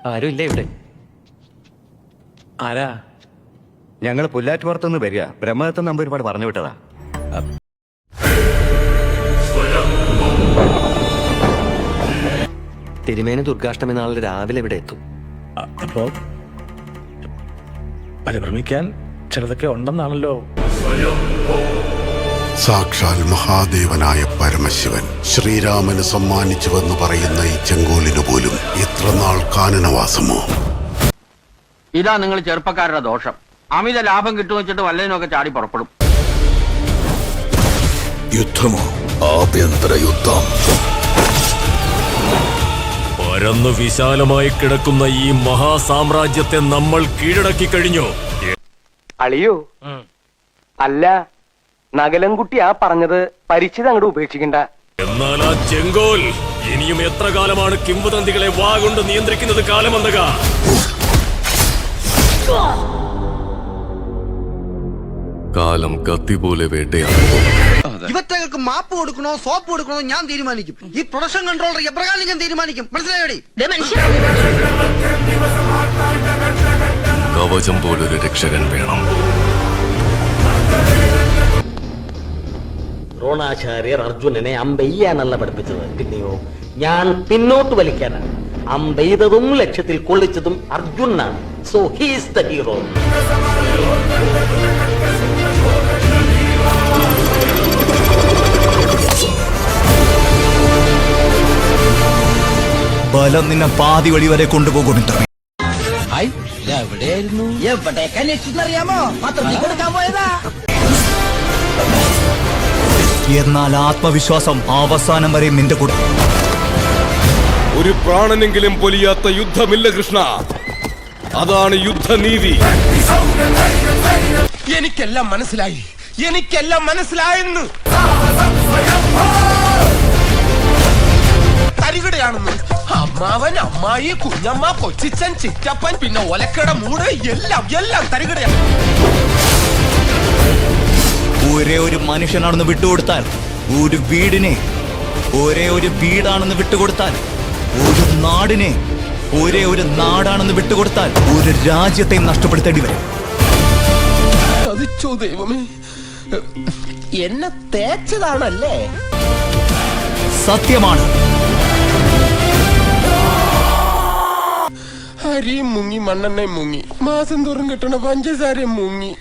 ആരും ഇല്ല ഇവിടെ. ആരാ? ഞങ്ങൾ പുല്ലാറ്റുപുറത്തുനിന്ന് വരിക. ബ്രഹ്മദത്തൻ നമ്പർ ഒരുപാട് പറഞ്ഞു വിട്ടതാ. തിരുമേനി ദുർഗാഷ്ടമി നാളെ രാവിലെ ഇവിടെ എത്തും. അപ്പോ പരിഭ്രമിക്കാൻ ചിലതൊക്കെ ഉണ്ടെന്നാണല്ലോ. സാക്ഷാൽ മഹാദേവനായ പരമശിവൻ ശ്രീരാമന് സമ്മാനിച്ചുവെന്ന് പറയുന്ന ഈ ചെങ്കോലിന് പോലും ഇത്ര നാൾ കാനനവാസമോ? ഇതാ നിങ്ങൾ ചെറുപ്പക്കാരുടെ ദോഷം. അമിത ലാഭം കിട്ടുമെന്ന് വെച്ചിട്ട് വല്ലതിനൊക്കെ ചാടി പുറപ്പെടും. യുദ്ധമോ? ആഭ്യന്തര യുദ്ധം. പരന്നു വിശാലമായി കിടക്കുന്ന ഈ മഹാസാമ്രാജ്യത്തെ നമ്മൾ കീഴടക്കി കഴിഞ്ഞു. അളിയോ, അല്ല നഗലൻകുട്ടി ആ പറഞ്ഞത് പരിചിതം അങ്ങോട്ട് ഉപേക്ഷിക്കണ്ട. എന്നാൽ ആ ചെങ്കോൽ ഇനിയും എത്ര കാലമാണ് കിംവദന്തികളെ വാഗൊണ്ട് നിയന്ത്രിക്കുന്നത്? കാലമെന്നക കാലം കത്തി പോലെ വേട്ടയാണ്. ഇവറ്റകൾക്ക് മാപ്പ് കൊടുക്കണോ സോപ്പ് കൊടുക്കണോ ഞാൻ തീരുമാനിക്കും. ഈ പ്രൊഡക്ഷൻ കൺട്രോളർ എപ്രകാരം ഞാൻ തീരുമാനിക്കും. മനസ്സിലായോടി? കവചം പോലൊരു രക്ഷകൻ വേണം. ദ്രോണാചാര്യർ അർജുനനെ അമ്പെയ്യാനല്ല പഠിപ്പിച്ചത്. പിന്നെയോ ഞാൻ പിന്നോട്ട് വലിക്കാനാണ്. അമ്പെയ്തതും ലക്ഷ്യത്തിൽ കൊള്ളിച്ചതും അർജുനാണ്. So he's the hero. ബലം നിന്നെ പാതി വഴി വരെ കൊണ്ടുപോകും. എവിടെയായിരുന്നു? എവിടേക്കാ ലക്ഷ്യറിയാമോ? പത്രത്തിൽ കൊടുക്കാൻ പോയതാ. എന്നാൽ ആത്മവിശ്വാസം അവസാനം വരെ നിന്റെ കൂടെ. ഒരു പ്രാണനെങ്കിലും പൊലിയാത്ത യുദ്ധമില്ല കൃഷ്ണ. അതാണ് യുദ്ധനീതി. എനിക്കെല്ലാം മനസ്സിലായി. എനിക്കെല്ലാം മനസ്സിലായെന്ന്. തരികിടയാണെന്ന്. അമ്മാവൻ, അമ്മായി, കുഞ്ഞമ്മ, കൊച്ചിച്ചൻ, ചിറ്റപ്പൻ, പിന്നെ ഒലക്കട മൂട് എല്ലാം എല്ലാം തരികിടയാണ്. ഒരേ ഒരു മനുഷ്യനാണെന്ന് വിട്ടുകൊടുത്താൽ, ഒരു വീടിനെ ഒരേ ഒരു വീടാണെന്ന് വിട്ടുകൊടുത്താൽ, ഒരു നാടിനെ ഒരേ ഒരു നാടാണെന്ന് വിട്ടുകൊടുത്താൽ ഒരു രാജ്യത്തെ നഷ്ടപ്പെടുത്തേണ്ടി വരും. ചതിച്ചോ ദൈവമേ, എന്നെ തേച്ചതാണല്ലേ? സത്യമാണ്. അരിയും മുങ്ങി, മണ്ണെണ്ണയും മുങ്ങി, മാസം തോറും കിട്ടണ പഞ്ചസാരയും മുങ്ങി.